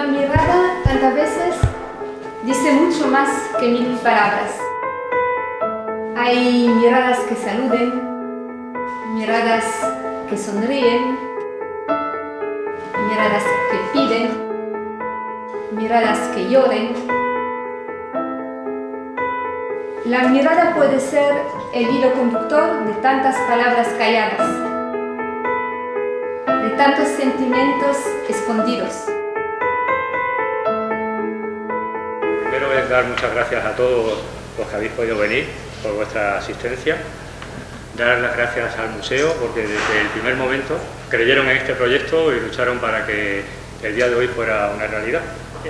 Una mirada tantas veces dice mucho más que 1000 palabras. Hay miradas que saluden, miradas que sonríen, miradas que piden, miradas que lloren. La mirada puede ser el hilo conductor de tantas palabras calladas, de tantos sentimientos escondidos. Primero es dar muchas gracias a todos los que habéis podido venir por vuestra asistencia, dar las gracias al museo porque desde el primer momento creyeron en este proyecto y lucharon para que el día de hoy fuera una realidad.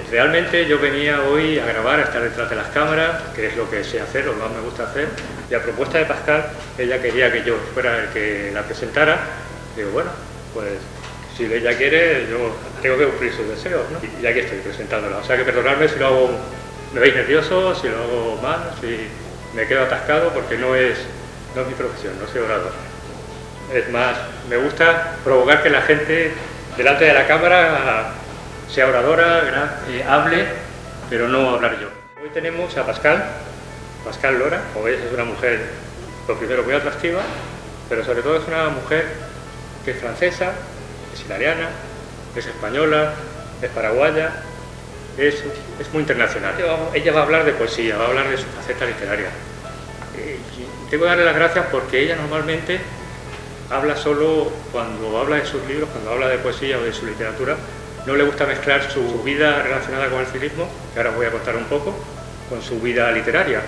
Realmente yo venía hoy a grabar, a estar detrás de las cámaras, que es lo que sé hacer, lo que más me gusta hacer, y a propuesta de Pascal, ella quería que yo fuera el que la presentara. Digo, bueno, pues si ella quiere, yo tengo que cumplir sus deseos, ¿no? Y aquí estoy presentándola. O sea que perdonadme si lo hago, me veis nervioso, si lo hago mal, si me quedo atascado, porque no es mi profesión, no soy orador. Es más, me gusta provocar que la gente delante de la cámara sea oradora, hable, pero no hablar yo. Hoy tenemos a Pascal Lora, como veis es una mujer, lo primero, muy atractiva, pero sobre todo es una mujer que es francesa, es italiana, es española, es paraguaya, es muy internacional. Ella va a hablar de poesía, va a hablar de su faceta literaria. Tengo que darle las gracias porque ella normalmente habla solo cuando habla de sus libros, cuando habla de poesía o de su literatura. No le gusta mezclar su vida relacionada con el ciclismo, que ahora os voy a contar un poco, con su vida literaria.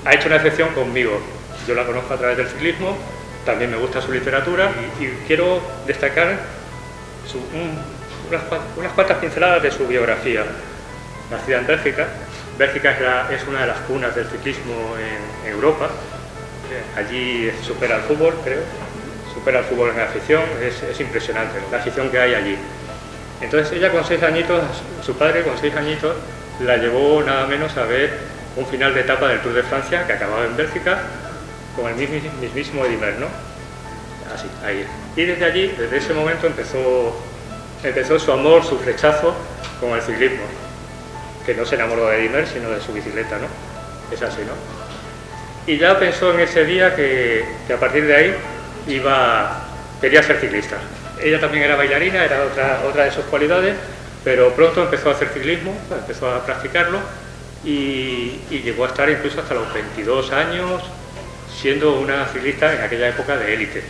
Ha hecho una excepción conmigo. Yo la conozco a través del ciclismo, también me gusta su literatura y quiero destacar unas cuantas pinceladas de su biografía. Nacida en Bélgica. Bélgica es una de las cunas del ciclismo en Europa. Allí supera el fútbol, creo. Supera el fútbol en la afición. Es impresionante la afición que hay allí. Entonces ella con 6 añitos, su padre con 6 añitos, la llevó nada menos a ver un final de etapa del Tour de Francia que acababa en Bélgica con el mismísimo Eddy Merckx, ¿no? Así, ahí. Y desde allí, desde ese momento empezó su amor, su flechazo con el ciclismo, que no se enamoró de Eddy Merckx sino de su bicicleta, ¿no? Es así, ¿no? Y ya pensó en ese día que a partir de ahí quería ser ciclista. Ella también era bailarina, era otra de sus cualidades, pero pronto empezó a hacer ciclismo, empezó a practicarlo y llegó a estar incluso hasta los 22 años siendo una ciclista en aquella época de élite.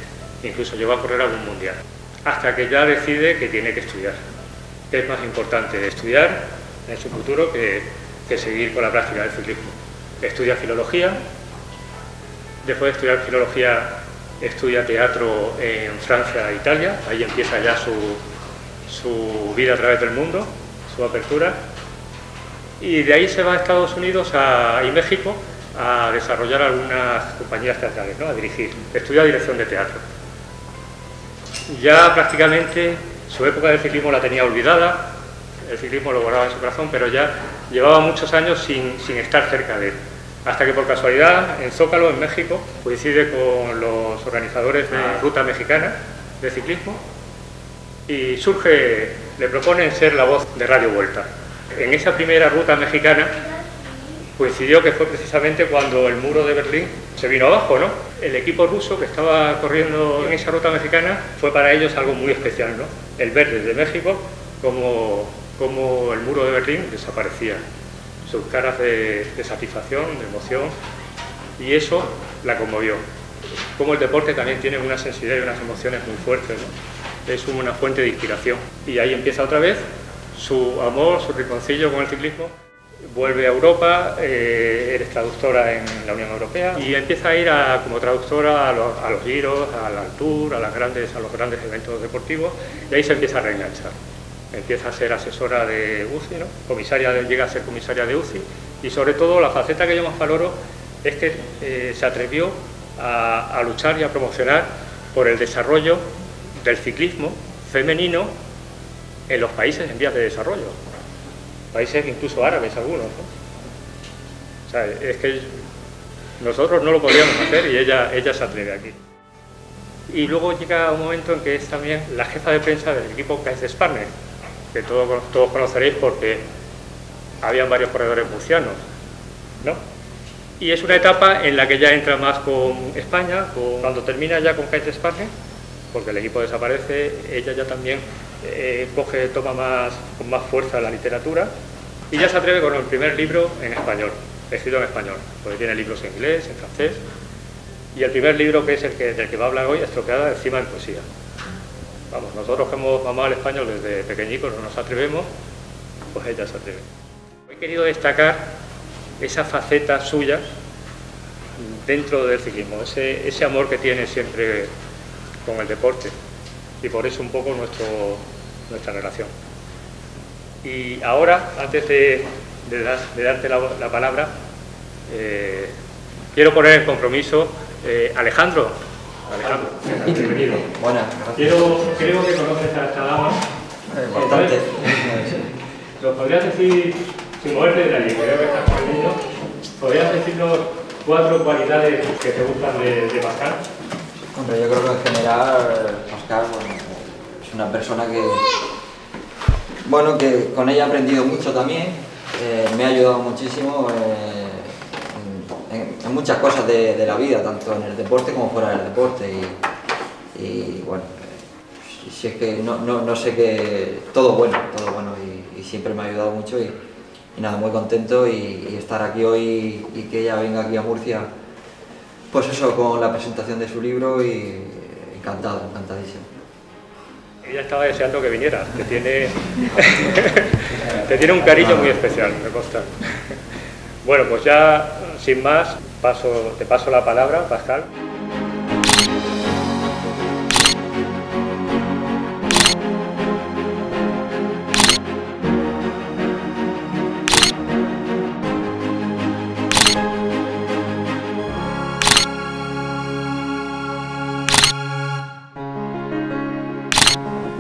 Incluso llegó a correr algún mundial. Hasta que ya decide que tiene que estudiar. Es más importante estudiar en su futuro que seguir con la práctica del ciclismo. Estudia filología, después de estudiar filología estudia teatro en Francia e Italia, ahí empieza ya su vida a través del mundo, su apertura, y de ahí se va a Estados Unidos y México a desarrollar algunas compañías teatrales, ¿no? A dirigir, estudia dirección de teatro. Ya prácticamente su época del ciclismo la tenía olvidada, el ciclismo lo guardaba en su corazón, pero ya llevaba muchos años sin estar cerca de él. Hasta que por casualidad en Zócalo, en México, coincide con los organizadores de Ruta Mexicana de ciclismo y le proponen ser la voz de Radio Vuelta. En esa primera Ruta Mexicana coincidió que fue precisamente cuando el muro de Berlín se vino abajo, ¿no? El equipo ruso que estaba corriendo en esa Ruta Mexicana fue para ellos algo muy especial, ¿no? El ver desde México como el muro de Berlín desaparecía. Sus caras de satisfacción, de emoción, y eso la conmovió. Como el deporte también tiene una sensibilidad y unas emociones muy fuertes, ¿no? Es una fuente de inspiración. Y ahí empieza otra vez su amor, su rinconcillo con el ciclismo. Vuelve a Europa, eres traductora en la Unión Europea y empieza a ir como traductora a los giros, al Tour, a los grandes eventos deportivos, y ahí se empieza a reenganchar. Empieza a ser asesora de UCI, ¿no? Llega a ser comisaria de UCI y sobre todo la faceta que yo más valoro es que se atrevió a luchar y a promocionar por el desarrollo del ciclismo femenino en los países en vías de desarrollo, países incluso árabes algunos, ¿no? O sea, es que nosotros no lo podíamos hacer y ella se atreve aquí. Y luego llega un momento en que es también la jefa de prensa del equipo Kaisers Partner, que todos conoceréis porque habían varios corredores murcianos, ¿no? Y es una etapa en la que ya entra más con España, cuando termina ya con CaixaEpargne, porque el equipo desaparece, ella ya también toma con más fuerza la literatura y ya se atreve con el primer libro en español, escrito en español, porque tiene libros en inglés, en francés, y el primer libro, que es del que va a hablar hoy, Estropeada, encima en poesía. Vamos, nosotros que hemos mamado el español desde pequeñicos no nos atrevemos, pues ella se atreve. He querido destacar esa faceta suya dentro del ciclismo, ese amor que tiene siempre con el deporte, y por eso un poco nuestra relación. Y ahora, antes de darte la palabra, quiero poner en compromiso Alejandro, bienvenido. Buenas, Creo que conoces a esta dama. bastante. ¿Lo podrías decir, sin moverte de allí, creo que estás con el niño, podrías decirnos 4 cualidades que te gustan de Pascal? Hombre, yo creo que en general Pascal, bueno, es una persona que con ella he aprendido mucho también, me ha ayudado muchísimo en muchas cosas de la vida, tanto en el deporte como fuera del deporte, y bueno, si es que no sé qué, todo bueno y siempre me ha ayudado mucho y nada, muy contento y estar aquí hoy y que ella venga aquí a Murcia, pues eso, con la presentación de su libro, y encantadísimo. Ella estaba deseando que vinieras, te tiene un cariño muy especial, me consta. Bueno, pues ya, sin más, te paso la palabra, Pascal.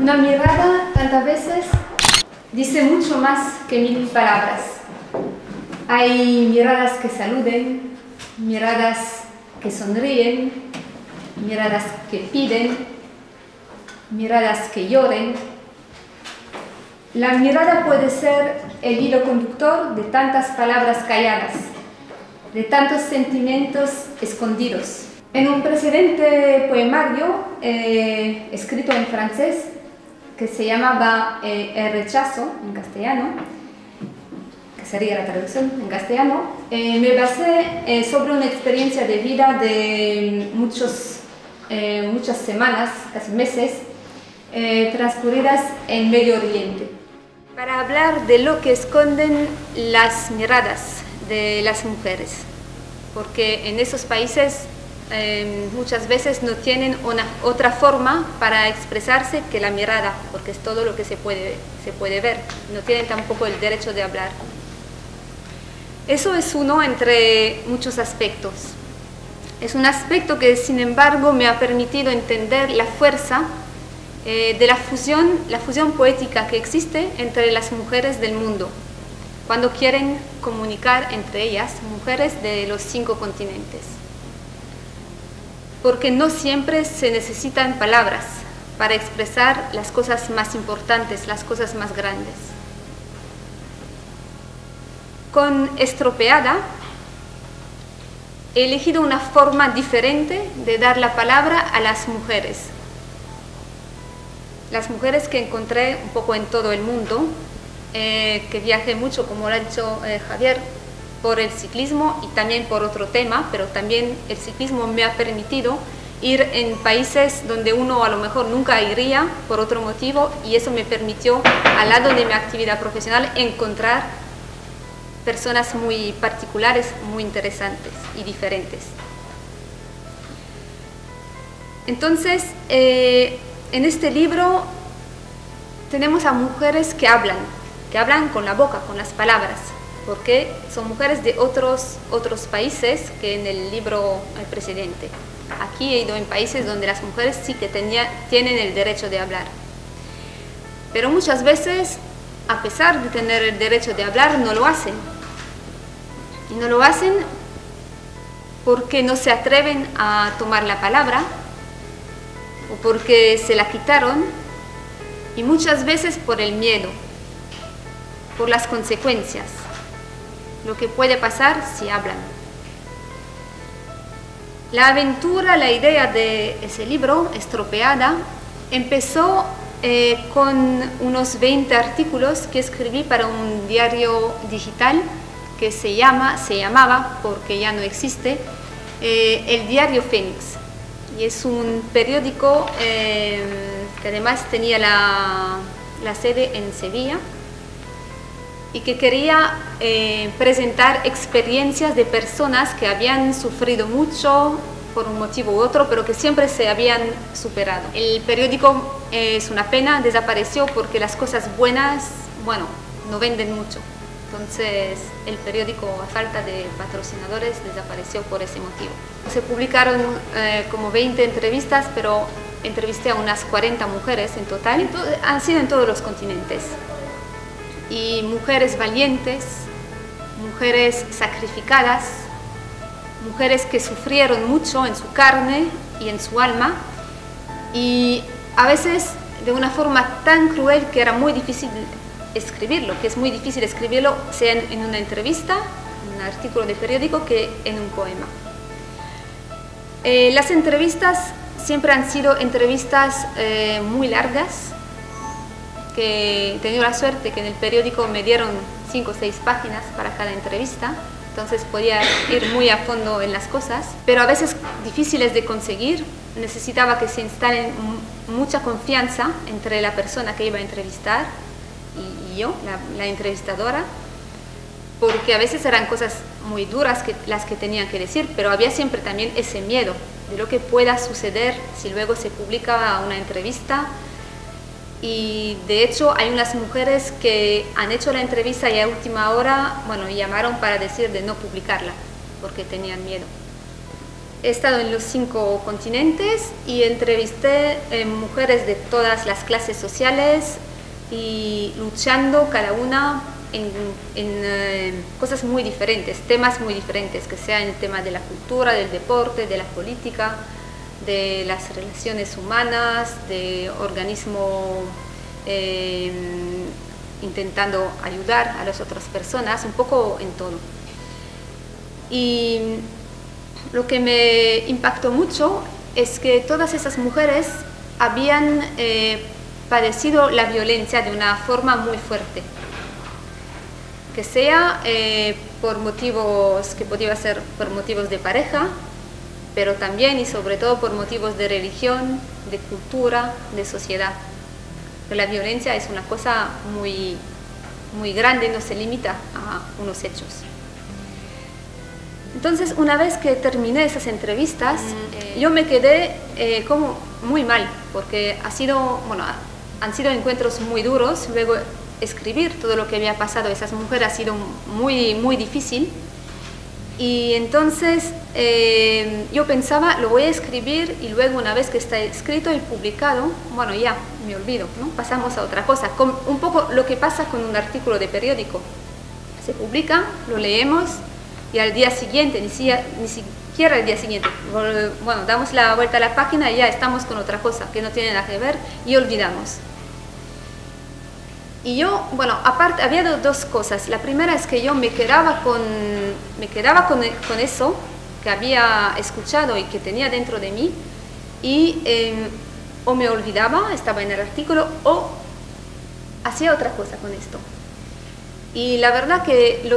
Una mirada tantas veces dice mucho más que 1000 palabras. Hay miradas que saluden, miradas que sonríen, miradas que piden, miradas que lloren. La mirada puede ser el hilo conductor de tantas palabras calladas, de tantos sentimientos escondidos. En un precedente poemario escrito en francés, que se llamaba El rechazo, en castellano, que sería la traducción en castellano, me basé sobre una experiencia de vida de muchas semanas, casi meses, transcurridas en Medio Oriente, para hablar de lo que esconden las miradas de las mujeres, porque en esos países muchas veces no tienen otra forma para expresarse que la mirada, porque es todo lo que se puede ver, no tienen tampoco el derecho de hablar. Eso es uno entre muchos aspectos. Es un aspecto que, sin embargo, me ha permitido entender la fuerza de la fusión poética que existe entre las mujeres del mundo, cuando quieren comunicar entre ellas, mujeres de los 5 continentes. Porque no siempre se necesitan palabras para expresar las cosas más importantes, las cosas más grandes. Con Estropeada he elegido una forma diferente de dar la palabra a las mujeres. Las mujeres que encontré un poco en todo el mundo, que viajé mucho, como lo ha dicho Javier, por el ciclismo y también por otro tema, pero también el ciclismo me ha permitido ir en países donde uno a lo mejor nunca iría por otro motivo, y eso me permitió, al lado de mi actividad profesional, encontrar personas muy particulares, muy interesantes y diferentes. Entonces, en este libro tenemos a mujeres que hablan con la boca, con las palabras, porque son mujeres de otros países que en el libro precedente. Aquí he ido en países donde las mujeres sí que tienen el derecho de hablar. Pero muchas veces, a pesar de tener el derecho de hablar, no lo hacen. Y no lo hacen porque no se atreven a tomar la palabra, o porque se la quitaron, y muchas veces por el miedo. por las consecuencias, lo que puede pasar si hablan. La aventura, la idea de ese libro, Estropeada, empezó con unos 20 artículos que escribí para un diario digital que se llamaba, porque ya no existe, el Diario Fénix. Y es un periódico que además tenía la sede en Sevilla y que quería presentar experiencias de personas que habían sufrido mucho por un motivo u otro, pero que siempre se habían superado. El periódico, es una pena, desapareció porque las cosas buenas, bueno, no venden mucho. Entonces el periódico, a falta de patrocinadores, desapareció por ese motivo. Se publicaron como 20 entrevistas, pero entrevisté a unas 40 mujeres en total. Han sido en todos los continentes. Y mujeres valientes, mujeres sacrificadas, mujeres que sufrieron mucho en su carne y en su alma, y a veces de una forma tan cruel que era muy difícil escribirlo, sea en una entrevista, en un artículo de periódico, que en un poema. Las entrevistas siempre han sido entrevistas muy largas, que he tenido la suerte que en el periódico me dieron 5 o 6 páginas para cada entrevista, entonces podía ir muy a fondo en las cosas, pero a veces difíciles de conseguir. Necesitaba que se instale mucha confianza entre la persona que iba a entrevistar y yo, la entrevistadora, porque a veces eran cosas muy duras las que tenían que decir, pero había siempre también ese miedo de lo que pueda suceder si luego se publica una entrevista. Y de hecho hay unas mujeres que han hecho la entrevista y a última hora, bueno, llamaron para decir de no publicarla porque tenían miedo. He estado en los 5 continentes y entrevisté mujeres de todas las clases sociales y luchando cada una en cosas muy diferentes, temas muy diferentes, que sea el tema de la cultura, del deporte, de la política, de las relaciones humanas, de organismo intentando ayudar a las otras personas, un poco en todo. Y lo que me impactó mucho es que todas esas mujeres habían padecido la violencia de una forma muy fuerte, que sea por motivos que podían ser por motivos de pareja, pero también y sobre todo por motivos de religión, de cultura, de sociedad. Pero la violencia es una cosa muy, muy grande, no se limita a unos hechos. Entonces, una vez que terminé esas entrevistas, yo me quedé como muy mal, porque han sido encuentros muy duros. Luego, escribir todo lo que había pasado a esas mujeres ha sido muy, muy difícil. Y entonces yo pensaba, lo voy a escribir y luego una vez que está escrito y publicado, bueno, ya me olvido, ¿no? Pasamos a otra cosa. Un poco lo que pasa con un artículo de periódico. Se publica, lo leemos y al día siguiente, ni siquiera al día siguiente, bueno, damos la vuelta a la página y ya estamos con otra cosa que no tiene nada que ver y olvidamos. Y yo, bueno, aparte, había 2 cosas. La primera es que yo me quedaba con eso que había escuchado y que tenía dentro de mí, y o me olvidaba, estaba en el artículo, o hacía otra cosa con esto. Y la verdad que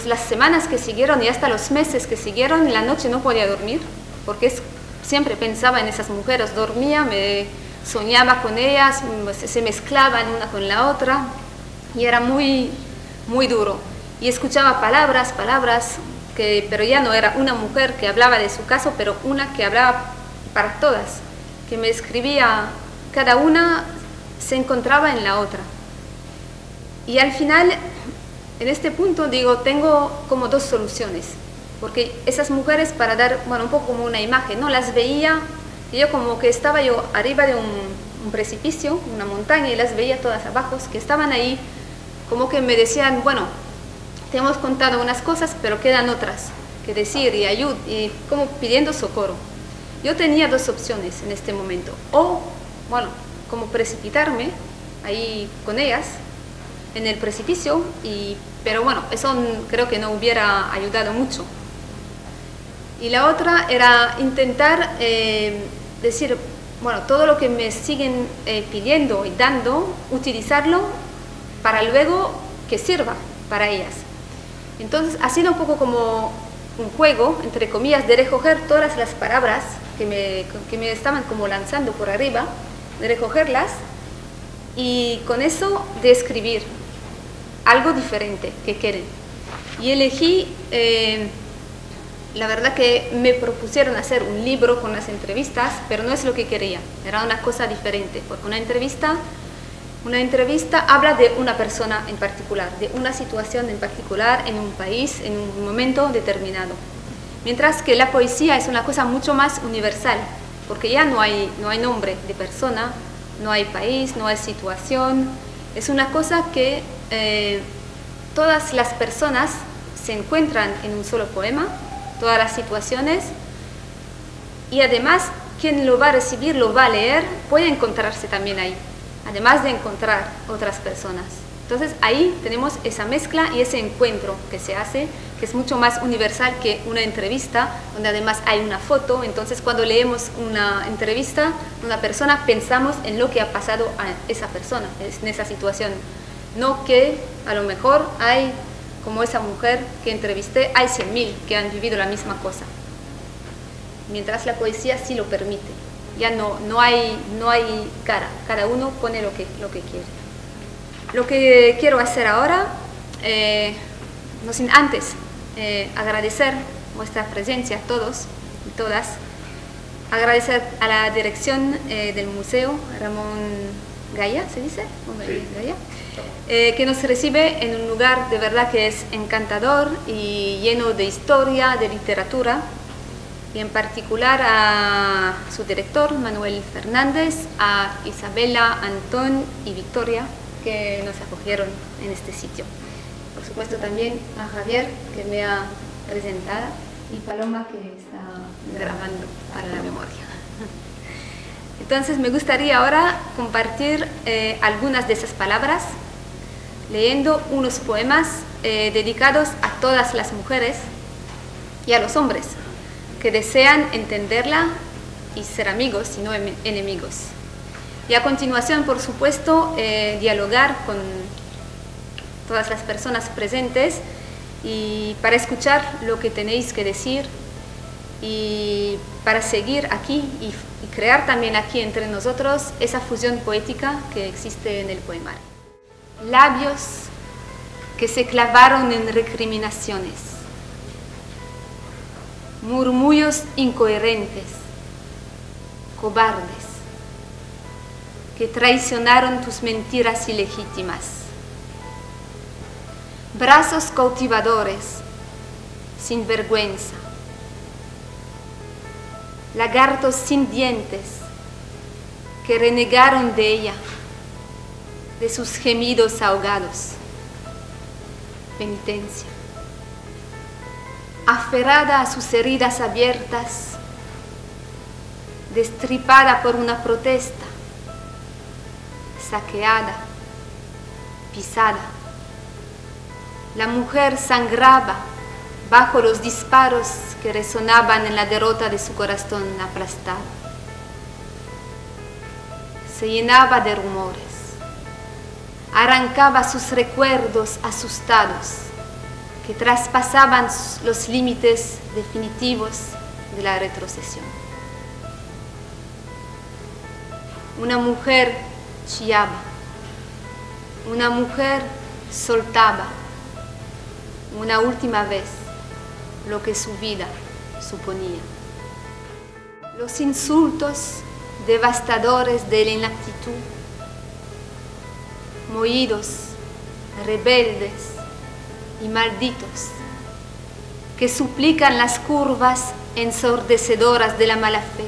las semanas que siguieron y hasta los meses que siguieron, en la noche no podía dormir, porque siempre pensaba en esas mujeres, dormía, soñaba con ellas, se mezclaban una con la otra y era muy, muy duro. Y escuchaba palabras, pero ya no era una mujer que hablaba de su caso, pero una que hablaba para todas, que me escribía, cada una se encontraba en la otra. Y al final, en este punto, digo, tengo como 2 soluciones, porque esas mujeres, para dar, bueno, un poco como una imagen, ¿no? Las veía. Y yo como que estaba yo arriba de un precipicio, una montaña, y las veía todas abajo, que estaban ahí, como que me decían, bueno, te hemos contado unas cosas, pero quedan otras que decir y ayuda, y como pidiendo socorro. Yo tenía 2 opciones en este momento, o, bueno, como precipitarme ahí con ellas, en el precipicio, pero bueno, eso creo que no hubiera ayudado mucho. Y la otra era intentar decir, bueno, todo lo que me siguen pidiendo y dando, utilizarlo para luego que sirva para ellas. Entonces ha sido un poco como un juego, entre comillas, de recoger todas las palabras que me estaban como lanzando por arriba, de recogerlas y con eso de escribir algo diferente que quieren. Y elegí, la verdad que me propusieron hacer un libro con las entrevistas, pero no es lo que quería, era una cosa diferente, porque una entrevista habla de una persona en particular, de una situación en particular, en un país, en un momento determinado. Mientras que la poesía es una cosa mucho más universal, porque ya no hay nombre de persona, no hay país, no hay situación. Es una cosa que todas las personas se encuentran en un solo poema, todas las situaciones, y además quien lo va a recibir, lo va a leer, puede encontrarse también ahí, además de encontrar otras personas. Entonces ahí tenemos esa mezcla y ese encuentro que se hace, que es mucho más universal que una entrevista, donde además hay una foto. Entonces cuando leemos una entrevista, una persona, pensamos en lo que ha pasado a esa persona, en esa situación. No que a lo mejor hay, como esa mujer que entrevisté, hay 100.000 que han vivido la misma cosa. Mientras la poesía sí lo permite. Ya no hay cara, cada uno pone lo que quiere. Lo que quiero hacer ahora, no sin antes agradecer vuestra presencia a todos y todas, agradecer a la dirección del museo, Ramón Gaya, ¿se dice? Sí. Gaya, que nos recibe en un lugar de verdad que es encantador y lleno de historia, de literatura, y en particular a su director, Manuel Fernández, a Isabela, Antón y Victoria, que nos acogieron en este sitio. Por supuesto también a Javier, que me ha presentado, y Paloma, que está grabando para la memoria. Entonces me gustaría ahora compartir algunas de esas palabras, leyendo unos poemas dedicados a todas las mujeres y a los hombres que desean entenderla y ser amigos y no enemigos. Y a continuación, por supuesto, dialogar con todas las personas presentes y para escuchar lo que tenéis que decir y para seguir aquí y crear también aquí entre nosotros esa fusión poética que existe en el poemario. Labios que se clavaron en recriminaciones, murmullos incoherentes, cobardes, que traicionaron tus mentiras ilegítimas. Brazos cautivadores, sin vergüenza. Lagartos sin dientes, que renegaron de ella, de sus gemidos ahogados. Penitencia. Aferrada a sus heridas abiertas, destripada por una protesta, saqueada, pisada. La mujer sangraba bajo los disparos que resonaban en la derrota de su corazón aplastado. Se llenaba de rumores, arrancaba sus recuerdos asustados que traspasaban los límites definitivos de la retrocesión. Una mujer chillaba, una mujer soltaba una última vez lo que su vida suponía. Los insultos devastadores de la inaptitud, mohídos, rebeldes y malditos, que suplican las curvas ensordecedoras de la mala fe,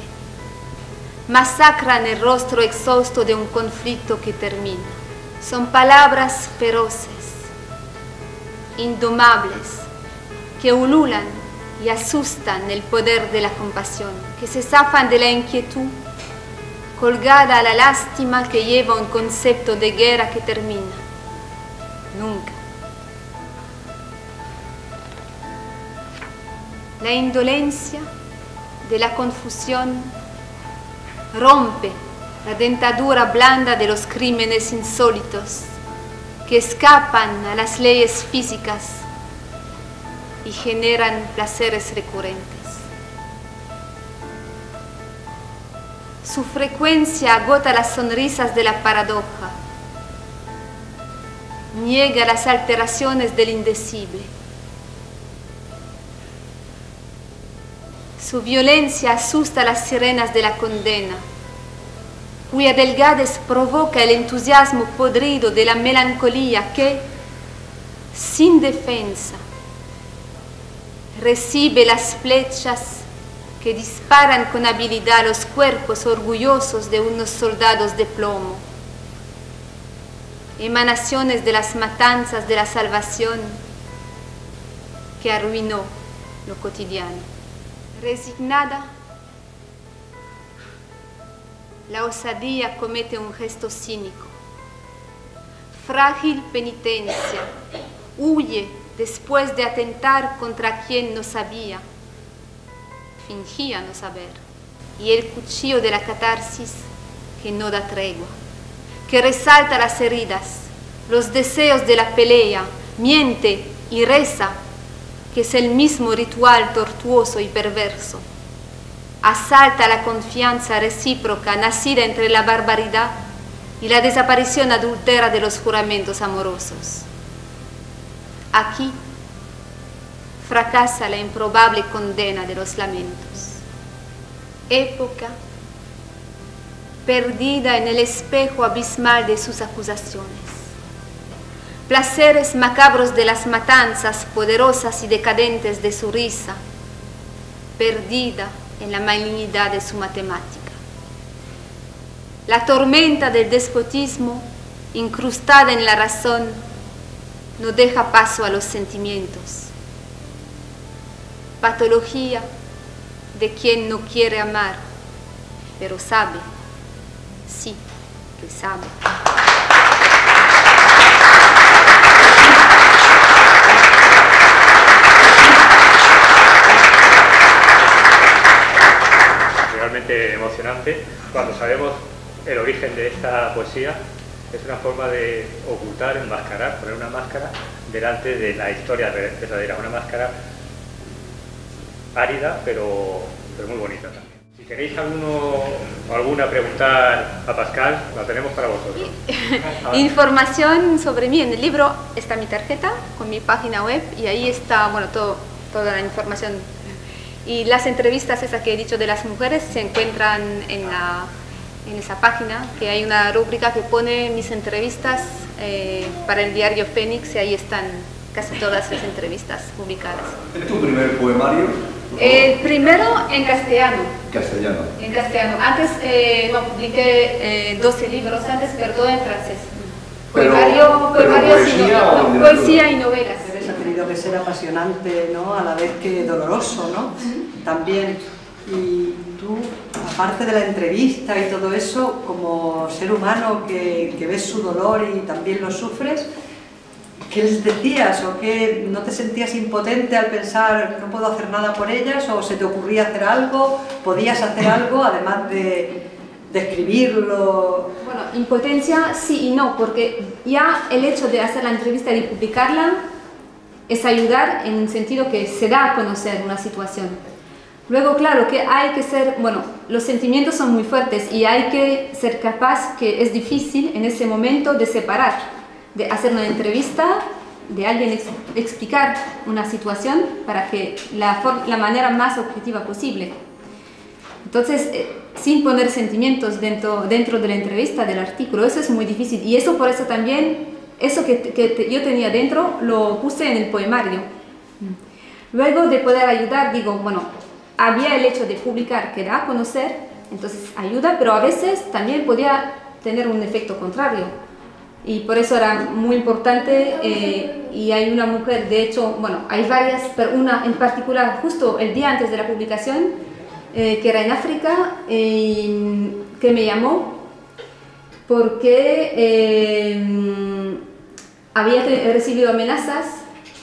masacran el rostro exhausto de un conflicto que termina. Son palabras feroces, indomables, que ululan y asustan el poder de la compasión, que se zafan de la inquietud, colgada a la lástima que lleva un concepto de guerra que termina. nunca. La indolencia de la confusión rompe la dentadura blanda de los crímenes insólitos que escapan a las leyes físicas y generan placeres recurrentes. Su frecuencia agota las sonrisas de la paradoja, niega las alteraciones del indecible. Su violencia asusta a las sirenas de la condena, cuya delgadez provoca el entusiasmo podrido de la melancolía que, sin defensa, recibe las flechas que disparan con habilidad los cuerpos orgullosos de unos soldados de plomo, emanaciones de las matanzas de la salvación que arruinó lo cotidiano. Resignada, la osadía comete un gesto cínico. Frágil penitencia, huye después de atentar contra quien no sabía, fingía no saber, y el cuchillo de la catarsis que no da tregua, que resalta las heridas, los deseos de la pelea, miente y reza, que es el mismo ritual tortuoso y perverso. Asalta la confianza recíproca nacida entre la barbaridad y la desaparición adúltera de los juramentos amorosos. Aquí fracasa la improbable condena de los lamentos. Época perdida en el espejo abismal de sus acusaciones. Placeres macabros de las matanzas poderosas y decadentes de su risa, perdida en la malignidad de su matemática. La tormenta del despotismo, incrustada en la razón, no deja paso a los sentimientos. Patología de quien no quiere amar, pero sabe, sí que sabe. Realmente emocionante cuando sabemos el origen de esta poesía. Es una forma de ocultar, enmascarar, poner una máscara delante de la historia verdadera, una máscara árida pero muy bonita también. Si queréis alguna preguntar a Pascal, la tenemos para vosotros. Información sobre mí, en el libro está mi tarjeta con mi página web y ahí está, bueno, toda la información. Y las entrevistas esas que he dicho de las mujeres se encuentran en esa página, que hay una rúbrica que pone mis entrevistas para el diario Fénix y ahí están casi todas las entrevistas publicadas. ¿Es tu primer poemario? El primero en castellano. Castellano. En castellano. Antes publiqué 12 libros antes, pero todo en francés. Poesía y novelas. Ha tenido que ser apasionante, ¿no? A la vez que doloroso, ¿no? También. Y tú, aparte de la entrevista y todo eso, como ser humano que ves su dolor y también lo sufres, ¿qué les decías? ¿O qué, no te sentías impotente al pensar no puedo hacer nada por ellas? ¿O se te ocurría hacer algo? ¿Podías hacer algo además de escribirlo? Bueno, impotencia sí y no, porque ya el hecho de hacer la entrevista y publicarla es ayudar en el sentido que se da a conocer una situación. Luego, claro, que hay que ser, bueno, los sentimientos son muy fuertes y hay que ser capaz, que es difícil en ese momento, de separar, de hacer una entrevista, de alguien explicar una situación para que la manera más objetiva posible. Entonces, sin poner sentimientos dentro de la entrevista, del artículo, eso es muy difícil. Y eso por eso también, eso que yo tenía dentro, lo puse en el poemario. Luego de poder ayudar, digo, bueno, había el hecho de publicar, que da a conocer, entonces ayuda, pero a veces también podía tener un efecto contrario. Y por eso era muy importante, y hay una mujer, de hecho, bueno, hay varias, pero una en particular, justo el día antes de la publicación, que era en África, que me llamó porque había recibido amenazas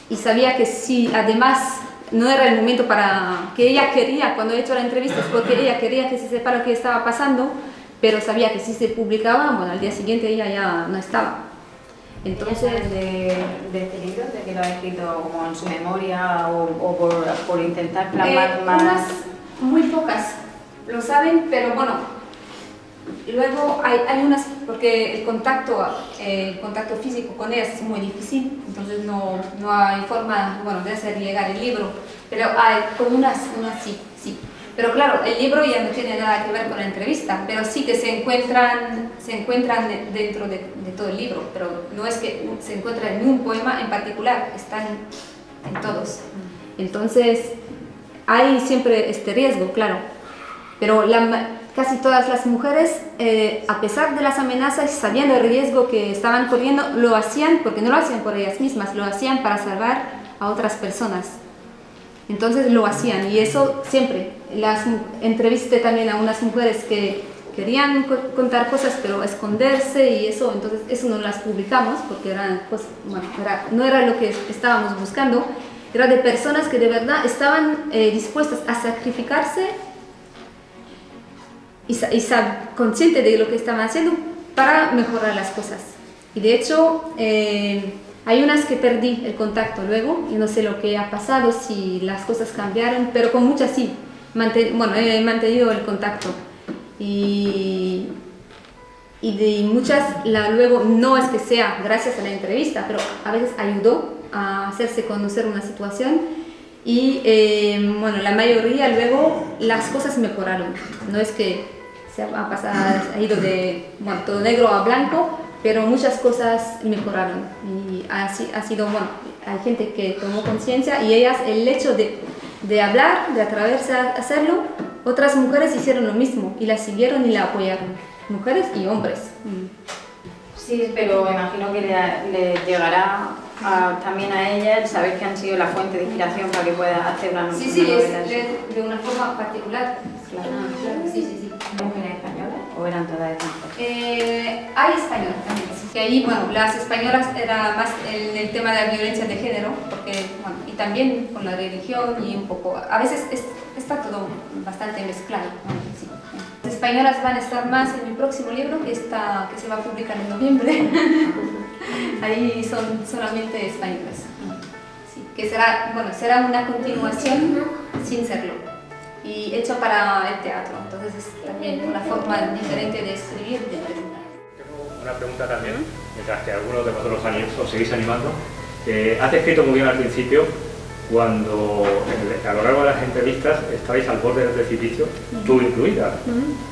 y sabía que si además no era el momento para que ella quería, cuando he hecho la entrevista, es porque ella quería que se sepa lo que estaba pasando, pero sabía que si se publicaba, bueno, al día siguiente ella ya no estaba. Entonces, de este libro, de que lo ha escrito como en su memoria o por intentar plasmar más? unas muy pocas lo saben, pero bueno, luego hay unas, porque el contacto físico con ellas es muy difícil, entonces no hay forma, bueno, de hacer llegar el libro, pero con unas sí. Pero claro, el libro ya no tiene nada que ver con la entrevista, pero sí que se encuentran dentro de todo el libro, pero no es que se encuentran en un poema en particular, están en todos. Entonces, hay siempre este riesgo, claro, pero casi todas las mujeres, a pesar de las amenazas, sabiendo el riesgo que estaban corriendo, lo hacían, porque no lo hacían por ellas mismas, lo hacían para salvar a otras personas. Entonces lo hacían, y eso siempre. Entrevisté también a unas mujeres que querían contar cosas, pero esconderse y eso, entonces eso no las publicamos, porque no era lo que estábamos buscando, era de personas que de verdad estaban dispuestas a sacrificarse y conscientes de lo que estaban haciendo para mejorar las cosas. Y de hecho, hay unas que perdí el contacto luego, y no sé lo que ha pasado, si las cosas cambiaron, pero con muchas sí, he mantenido el contacto. Y de muchas, luego, no es que sea gracias a la entrevista, pero a veces ayudó a hacerse conocer una situación, y la mayoría luego las cosas mejoraron. No es que ha ido de todo negro a blanco, pero muchas cosas mejoraron, y así ha sido, hay gente que tomó conciencia, y ellas, el hecho de hablar, de atreverse a hacerlo, otras mujeres hicieron lo mismo, y la siguieron y la apoyaron, mujeres y hombres. Sí, pero me imagino que le llegará también a ella el saber que han sido la fuente de inspiración para que pueda hacer una novela. Sí, es de una forma particular. Claro. Sí. ¿Mujeres españolas o eran todas extranjeras? Hay españolas también, que ahí, las españolas era más el tema de la violencia de género, porque, y también con la religión y un poco, a veces está todo bastante mezclado. Sí. Las españolas van a estar más en mi próximo libro, que se va a publicar en noviembre. Ahí son solamente españolas. Sí, que será una continuación sin serlo, y hecho para el teatro, entonces es también una forma diferente de escribir, de presentar. Tengo una pregunta también, mientras que algunos de vosotros os seguís animando. Has descrito muy bien al principio, cuando a lo largo de las entrevistas estabais al borde del precipicio, tú incluida.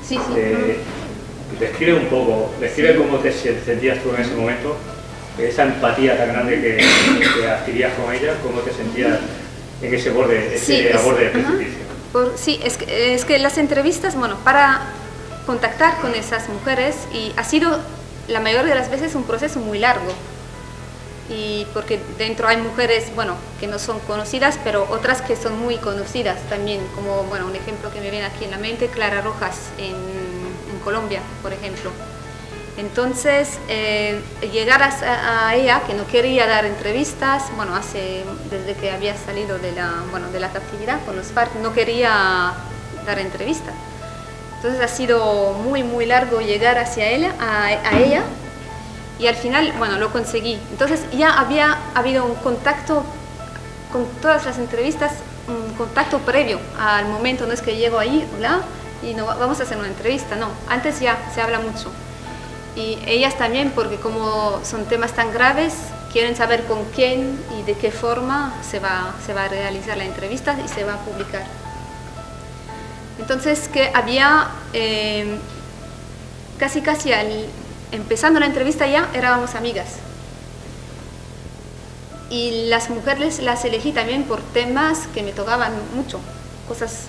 Sí. Describe un poco, cómo te sentías tú en ese momento, esa empatía tan grande que adquirías con ella, cómo te sentías en ese borde, al borde del precipicio. Sí, es que las entrevistas, para contactar con esas mujeres, y ha sido la mayoría de las veces un proceso muy largo, y porque dentro hay mujeres, que no son conocidas, pero otras que son muy conocidas también, como, un ejemplo que me viene aquí en la mente, Clara Rojas en Colombia, por ejemplo. Entonces, llegar a ella, que no quería dar entrevistas, desde que había salido de la captividad con los FARC, no quería dar entrevistas. Entonces ha sido muy, muy largo llegar hacia ella, a ella, y al final, lo conseguí. Entonces ya había habido un contacto con todas las entrevistas, un contacto previo al momento, no es que llego ahí, hola, y no vamos a hacer una entrevista, no, antes ya se habla mucho. Y ellas también, porque como son temas tan graves, quieren saber con quién y de qué forma se va a realizar la entrevista y se va a publicar. Entonces, que había casi empezando la entrevista ya éramos amigas. Y las mujeres las elegí también por temas que me tocaban mucho. Cosas,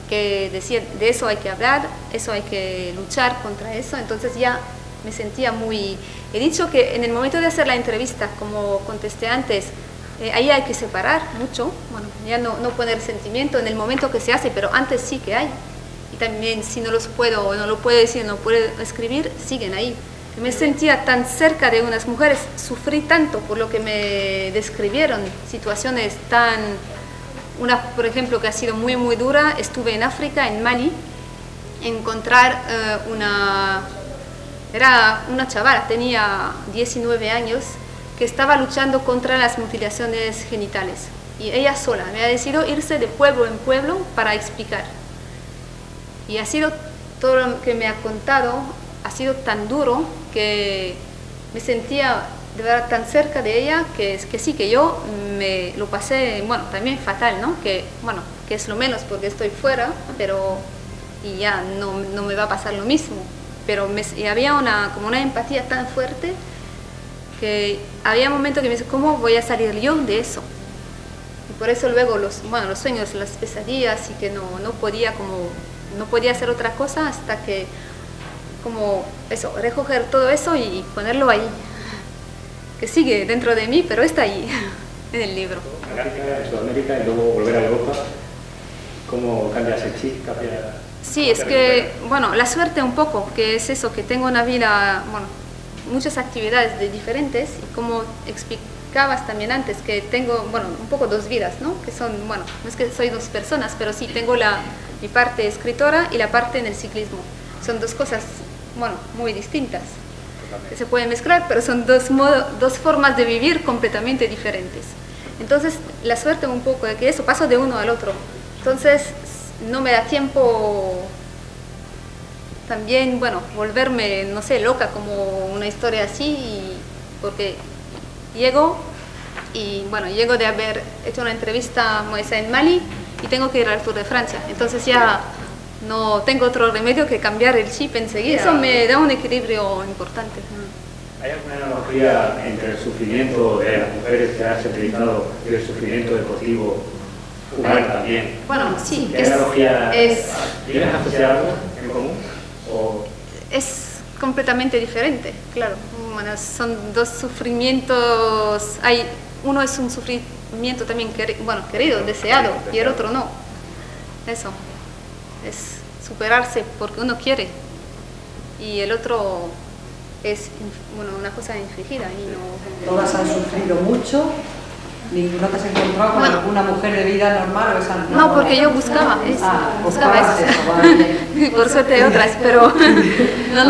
que decían, de eso hay que hablar, eso hay que luchar contra eso. Entonces ya me sentía muy... He dicho que en el momento de hacer la entrevista, como contesté antes, ahí hay que separar mucho, ya no poner sentimiento en el momento que se hace, pero antes sí que hay. Y también si no los puedo, o no lo puedo decir, no puedo escribir, siguen ahí. que me sentía tan cerca de unas mujeres, sufrí tanto por lo que me describieron, situaciones tan... Una, por ejemplo, que ha sido muy, muy dura, estuve en África, en Mali, encontrar era una chavala, tenía 19 años, que estaba luchando contra las mutilaciones genitales. Y ella sola me ha decidido irse de pueblo en pueblo para explicar. Y ha sido todo lo que me ha contado, ha sido tan duro que me sentía de verdad tan cerca de ella que sí, que yo me lo pasé, bueno, también fatal, ¿no? Que, bueno, que es lo menos porque estoy fuera, pero y ya no me va a pasar lo mismo. Pero y había como una empatía tan fuerte que había momentos que me decía, ¿cómo voy a salir yo de eso? Y por eso luego los sueños, las pesadillas, y que no podía hacer otra cosa hasta que, como eso, recoger todo eso y ponerlo ahí. Que sigue dentro de mí, pero está ahí, en el libro. En Sudamérica y luego volver a Europa, ¿cómo cambias el chip? Sí, es que, bueno, la suerte un poco, que es eso, que tengo una vida, bueno, muchas actividades diferentes, y como explicabas también antes, que tengo, bueno, un poco dos vidas, ¿no? Que son, bueno, no es que soy dos personas, pero sí tengo mi parte escritora y la parte en el ciclismo. Son dos cosas, bueno, muy distintas, que se pueden mezclar, pero son dos formas de vivir completamente diferentes. Entonces, la suerte un poco de que eso paso de uno al otro. Entonces, no me da tiempo también, bueno, volverme, no sé, loca como una historia así, porque llego de haber hecho una entrevista en Mali y tengo que ir al Tour de Francia. Entonces ya no tengo otro remedio que cambiar el chip enseguida. Eso me da un equilibrio importante. ¿Hay alguna analogía entre el sufrimiento de las mujeres que has entrevistado y el sufrimiento deportivo humano también? Bueno, sí. ¿Qué analogía? ¿Tienes asociado algo en común? Es completamente diferente, claro. Bueno, son dos sufrimientos. Uno es un sufrimiento también querido, deseado, y el otro no. Eso. Es superarse porque uno quiere. Y el otro es una cosa infligida. Y no... Todas han sufrido mucho. ¿No te has encontrado con alguna mujer de vida normal o esa? No, porque yo buscaba eso. Buscabas eso, vale. Por suerte otras, pero yo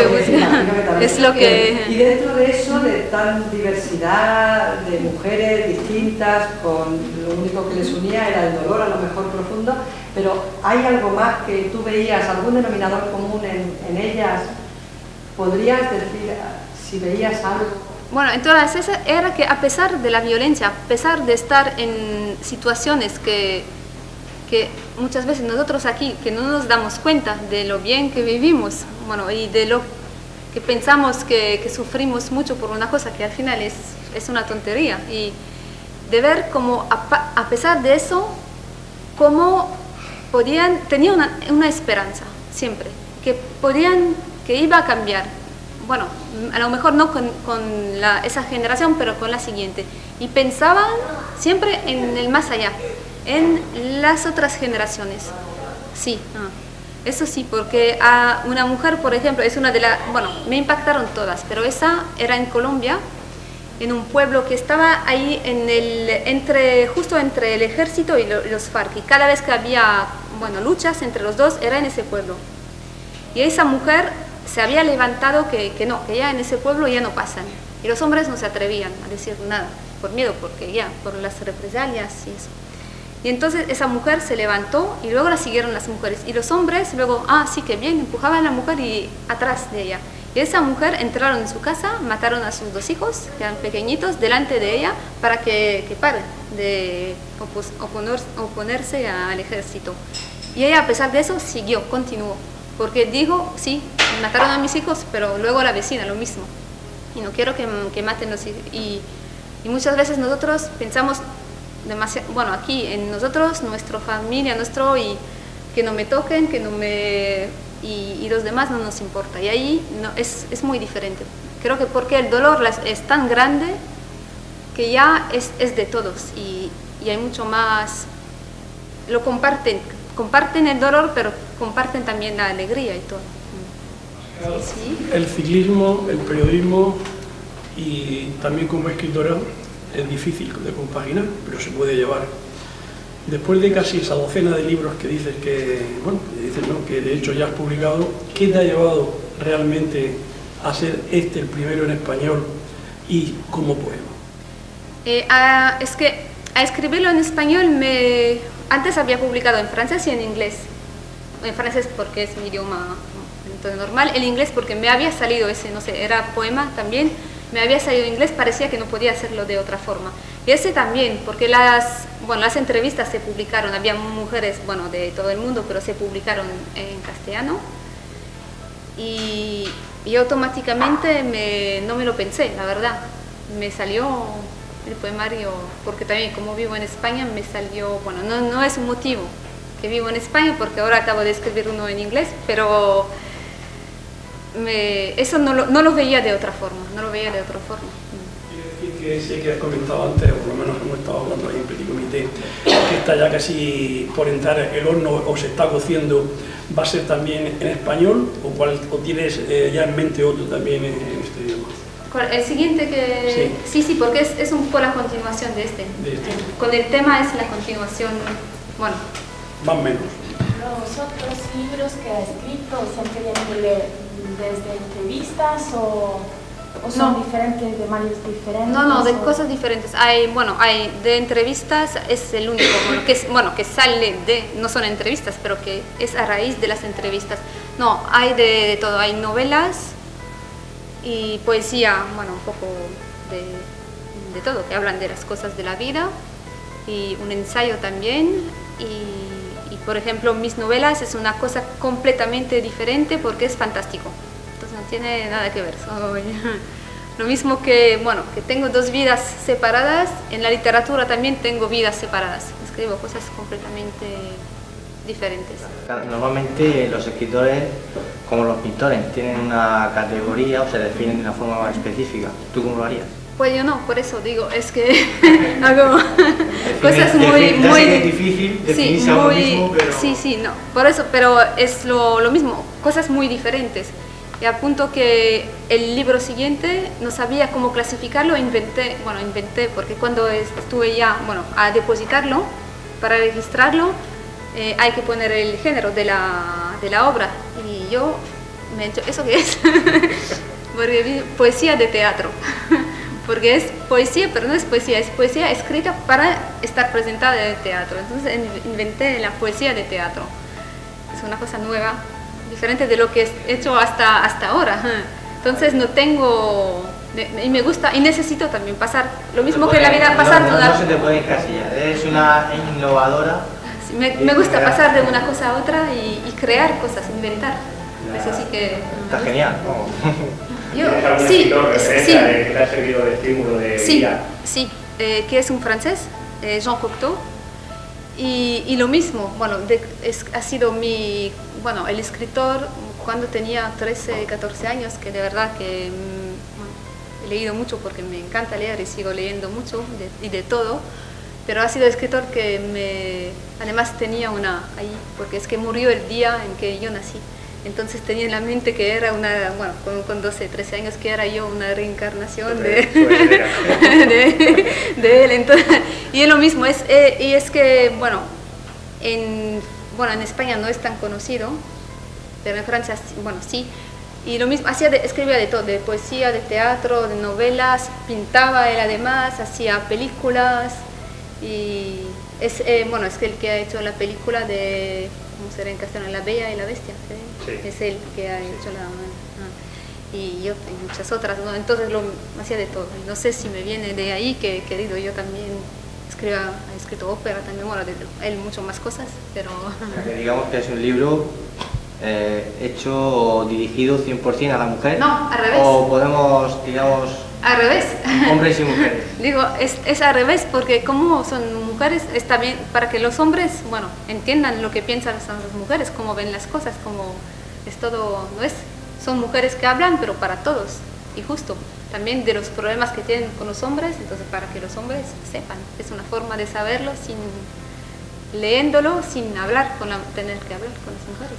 buscaba. Es lo que... Y dentro de eso, de tan diversidad de mujeres distintas, con lo único que les unía era el dolor, a lo mejor profundo, pero ¿hay algo más que tú veías, algún denominador común en ellas? ¿Podrías decir si veías algo? Bueno, entonces era que a pesar de la violencia, a pesar de estar en situaciones que muchas veces nosotros aquí, que no nos damos cuenta de lo bien que vivimos, bueno, y de lo que pensamos que sufrimos mucho por una cosa que al final es una tontería, y de ver cómo a pesar de eso, cómo tenía una esperanza siempre, que iba a cambiar. Bueno, a lo mejor no con esa generación, pero con la siguiente. Y pensaban siempre en el más allá, en las otras generaciones. Sí, eso sí, porque a una mujer, por ejemplo, es una de las... Bueno, me impactaron todas, pero esa era en Colombia, en un pueblo que estaba ahí justo entre el ejército y los FARC. Y cada vez que había, luchas entre los dos, era en ese pueblo. Y esa mujer se había levantado que ya en ese pueblo ya no pasan. Y los hombres no se atrevían a decir nada, por miedo, por las represalias y eso. Y entonces esa mujer se levantó y luego la siguieron las mujeres. Y los hombres luego, sí, que bien, empujaban a la mujer y atrás de ella. Y esa mujer entraron en su casa, mataron a sus 2 hijos, que eran pequeñitos, delante de ella, para que paren de oponerse al ejército. Y ella, a pesar de eso, continuó. Porque dijo, sí, mataron a mis hijos, pero luego a la vecina lo mismo. Y no quiero que maten los hijos. Y muchas veces nosotros pensamos demasiado, aquí en nosotros, nuestra familia, y que no me toquen, y los demás no nos importa. Y ahí es muy diferente. Creo que porque el dolor es tan grande que ya es de todos. Y hay mucho más, comparten el dolor, pero comparten también la alegría y todo. Sí. El ciclismo, el periodismo y también como escritora es difícil de compaginar, pero se puede llevar. Después de casi esa docena de libros que dices que, bueno, ¿no?, que de hecho ya has publicado, ¿qué te ha llevado realmente a ser este el primero en español y como poema? Es que a escribirlo en español antes había publicado en francés y en inglés. En francés porque es mi idioma entonces, normal, en inglés porque me había salido ese, no sé, era poema también, me había salido en inglés, parecía que no podía hacerlo de otra forma. Y ese también, porque las entrevistas se publicaron, había mujeres, bueno, de todo el mundo, pero se publicaron en castellano. Y automáticamente no me lo pensé, la verdad. Me salió el poemario, porque también como vivo en España me salió, bueno, no es un motivo que vivo en España, porque ahora acabo de escribir uno en inglés, pero eso no lo veía de otra forma, Quiero decir que sé que has comentado antes, o por lo menos hemos estado hablando ahí en Petit Comité, que está ya casi por entrar el horno o se está cociendo, ¿va a ser también en español o tienes ya en mente otro también en este idioma? El siguiente que... Sí, porque es un poco la continuación de este. Con el tema es la continuación, bueno. Más o menos. ¿Los otros libros que ha escrito siempre vienen desde entrevistas o son diferentes, de maneras diferentes? No, de cosas diferentes. Hay de entrevistas, es el único, que sale de, no son entrevistas, pero que es a raíz de las entrevistas. No, hay de todo, hay novelas y poesía, bueno, un poco de todo, que hablan de las cosas de la vida, y un ensayo también, y por ejemplo mis novelas es una cosa completamente diferente porque es fantástico, entonces no tiene nada que ver. Lo mismo que, que tengo dos vidas separadas, en la literatura también tengo vidas separadas, escribo cosas completamente diferentes. Normalmente los escritores, como los pintores, tienen una categoría o se definen de una forma más específica. ¿Tú cómo lo harías? Pues yo no, por eso digo, es que hago cosas muy es difícil definirse a uno mismo, pero... Sí, no, por eso, pero es lo mismo, cosas muy diferentes. Y a punto que el libro siguiente no sabía cómo clasificarlo, inventé, porque cuando estuve ya, a depositarlo, para registrarlo, hay que poner el género de la obra, y yo me he dicho, ¿eso qué es? Porque poesía de teatro, porque es poesía, pero no es poesía escrita para estar presentada en el teatro, entonces inventé la poesía de teatro. Es una cosa nueva, diferente de lo que he hecho hasta ahora, entonces no tengo... Y me gusta, y necesito también pasar, lo mismo que en la vida, pasar... No se te puede encasillar, eres una innovadora. Me gusta pasar de una cosa a otra y crear cosas, inventar. Eso sí que... Está genial, ¿no? Sí. Que te ha servido de estímulo de vida. Sí, que es un francés, Jean Cocteau. Y lo mismo, ha sido el escritor cuando tenía 13, 14 años, que de verdad que he leído mucho porque me encanta leer y sigo leyendo mucho y de todo. Pero ha sido escritor que además tenía ahí, porque es que murió el día en que yo nací. Entonces tenía en la mente que era con 12, 13 años, que era yo una reencarnación de él. Entonces, y es lo mismo, y es que, en España no es tan conocido, pero en Francia, sí. Y lo mismo, escribía de todo, de poesía, de teatro, de novelas, pintaba él además, hacía películas. Y es el que ha hecho la película de, ¿cómo será en castellano? La Bella y la Bestia, ¿sí? Es él que ha hecho y yo y muchas otras, ¿no? Entonces hacía de todo. No sé si me viene de ahí que he querido yo también ha escrito ópera también, de él mucho más cosas, pero... Digamos que es un libro hecho o dirigido 100% a la mujer. No, al revés. O podemos, digamos... Al revés. Hombres y mujeres. Digo, es al revés, porque como son mujeres, está bien para que los hombres, entiendan lo que piensan las mujeres, cómo ven las cosas, como es todo, son mujeres que hablan, pero para todos, y justo, también de los problemas que tienen con los hombres, entonces para que los hombres sepan, es una forma de saberlo leyéndolo, sin tener que hablar con las mujeres.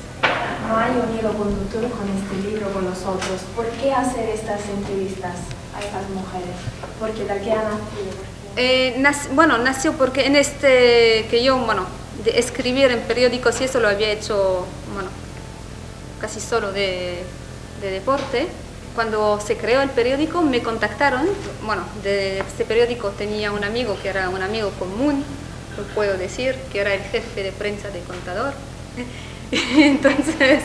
no hay un hilo conductor con este libro, con los otros. ¿Por qué hacer estas entrevistas a estas mujeres? Porque de aquí ha nacido. Bueno, nació porque en que yo, de escribir en periódicos y eso lo había hecho, casi solo de deporte. Cuando se creó el periódico me contactaron, de este periódico tenía un amigo que era un amigo común, lo puedo decir, que era el jefe de prensa de Contador. Entonces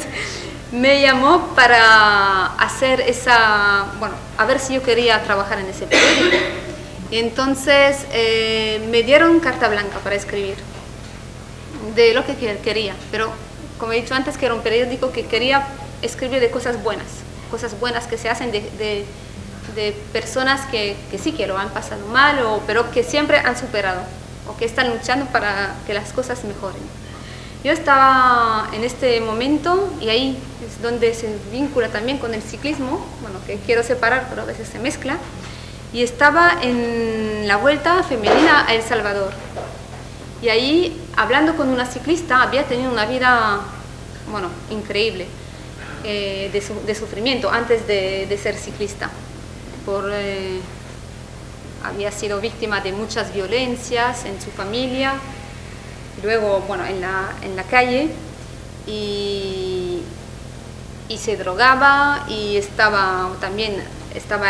me llamó para hacer a ver si yo quería trabajar en ese periódico. Y entonces me dieron carta blanca para escribir de lo que quería, pero como he dicho antes que era un periódico que quería escribir de cosas buenas que se hacen de personas que sí que lo han pasado mal, pero que siempre han superado o que están luchando para que las cosas mejoren. Yo estaba en este momento, y ahí es donde se vincula también con el ciclismo, que quiero separar, pero a veces se mezcla, y estaba en la Vuelta Femenina a El Salvador. Y ahí, hablando con una ciclista, había tenido una vida, increíble, de sufrimiento antes de ser ciclista. Había sido víctima de muchas violencias en su familia, luego en la calle, y se drogaba y estaba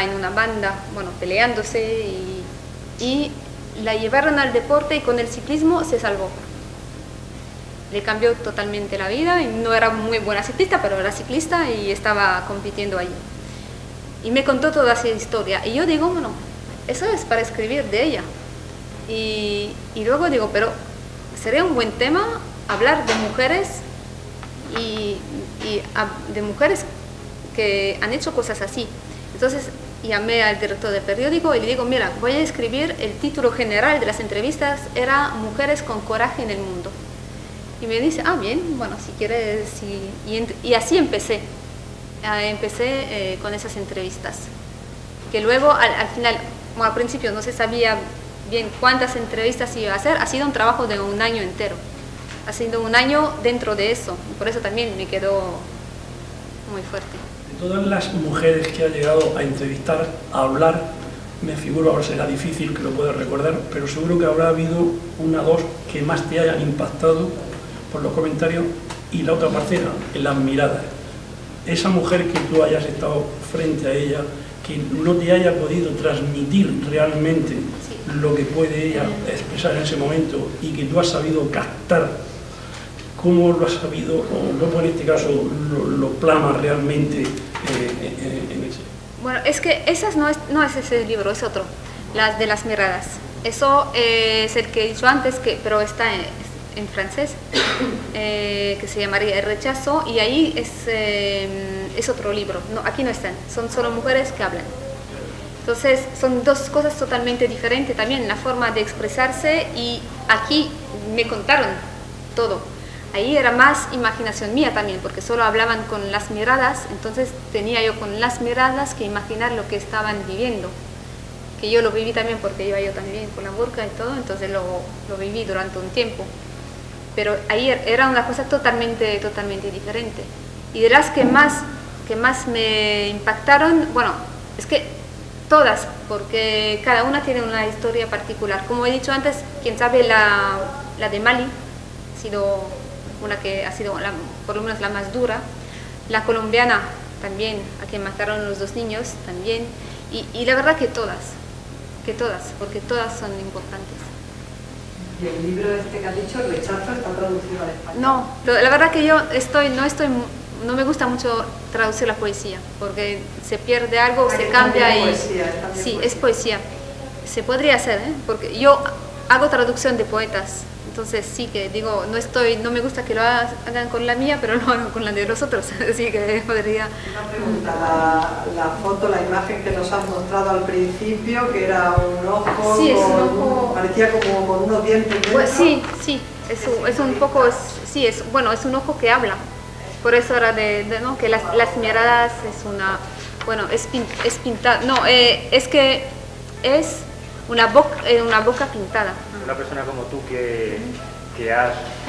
en una banda peleándose, y la llevaron al deporte, y con el ciclismo se salvó. Le cambió totalmente la vida, y no era muy buena ciclista, pero era ciclista y estaba compitiendo allí. Y me contó toda esa historia, y yo digo, eso es para escribir de ella. Y luego digo, pero sería un buen tema hablar de mujeres y de mujeres que han hecho cosas así. Entonces llamé al director del periódico y le digo, mira, voy a escribir, el título general de las entrevistas era Mujeres con coraje en el mundo. Y me dice, bien, si quieres, y así empecé. Empecé con esas entrevistas, que luego al final, al principio no se sabía bien cuántas entrevistas iba a hacer. Ha sido un trabajo de un año entero, ha sido un año dentro de eso, y por eso también me quedó muy fuerte. De todas las mujeres que ha llegado a entrevistar, a hablar, me figuro, ahora será difícil que lo puedas recordar, pero seguro que habrá habido una o dos que más te hayan impactado por los comentarios, y la otra parcela, en las miradas. Esa mujer que tú hayas estado frente a ella, que no te haya podido transmitir realmente lo que puede ella expresar en ese momento, y que tú has sabido captar cómo lo has sabido, o luego en este caso lo plasma realmente en ese. Bueno, es que esas no es ese libro, es otro, las de las miradas. Eso es el que he dicho antes, pero está en francés, que se llamaría El rechazo, y ahí es otro libro. No, aquí no están, son solo mujeres que hablan. Entonces son dos cosas totalmente diferentes también, la forma de expresarse, y aquí me contaron todo. Ahí era más imaginación mía también, porque solo hablaban con las miradas, entonces tenía yo con las miradas que imaginar lo que estaban viviendo. Que yo lo viví también porque iba yo también con la burka y todo, entonces lo viví durante un tiempo. Pero ahí era una cosa totalmente diferente. Y de las que más me impactaron, es que todas, porque cada una tiene una historia particular. Como he dicho antes, quien sabe la de Mali ha sido una que ha sido por lo menos la más dura. La colombiana también, a quien mataron los 2 niños también. Y la verdad que todas, porque todas son importantes. ¿Y el libro que has dicho, El rechazo, está traducido al español? No, la verdad que yo no me gusta mucho traducir la poesía, porque se pierde algo, se cambia y... Sí, es poesía. Se podría hacer, porque yo hago traducción de poetas, entonces sí que digo, no me gusta que lo hagan con la mía, pero lo hago con la de los otros, así que podría... Una pregunta, la foto, la imagen que nos has mostrado al principio, que era un ojo, sí, es un ojo... parecía como con unos dientes dentro. Pues sí, es un poco, es un ojo que habla, por eso era ¿no? que las miradas es una, es pintada, no, es que es una boca pintada. Una persona como tú que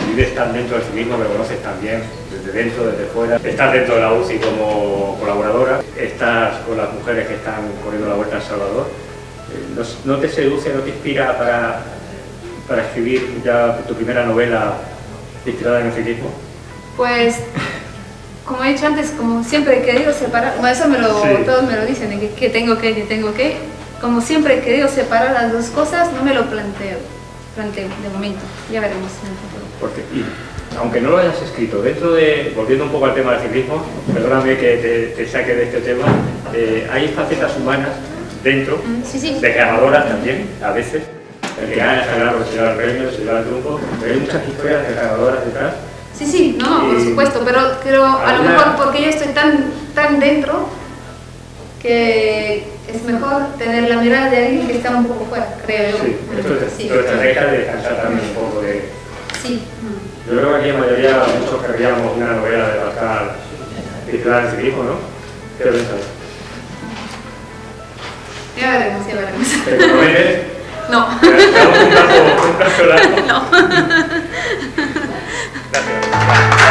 vives tan dentro del ciclismo, que lo conoces tan bien, desde dentro, desde fuera. Estás dentro de la UCI como colaboradora, estás con las mujeres que están corriendo la Vuelta a El Salvador. ¿No te seduce, no te inspira para escribir ya tu primera novela inspirada en el ciclismo? Pues, como he dicho antes, como siempre he querido separar, bueno, eso todos me lo dicen, que tengo que, como siempre he querido separar las dos cosas, no me lo planteo de momento, ya veremos en el futuro. Porque, y, aunque no lo hayas escrito, volviendo un poco al tema del ciclismo, perdóname que te saque de este tema, hay facetas humanas dentro, sí. desgarradoras también, a veces, el que gana está claro, se lleva el premio, se lleva el triunfo, pero hay muchas historias desgarradoras detrás. Sí, no, por supuesto, pero a lo mejor porque yo estoy tan dentro que es mejor tener la mirada de alguien que está un poco fuera, creo yo. Sí, esto te deja de descansar también un poco de... Sí. Yo creo que aquí en mayoría muchos querríamos una novela de Pascal titulada en ciclismo, ¿no? ¿Qué piensas? Ya veremos. ¿Te comprometes? No. Te damos un plazo largo. No. Gracias.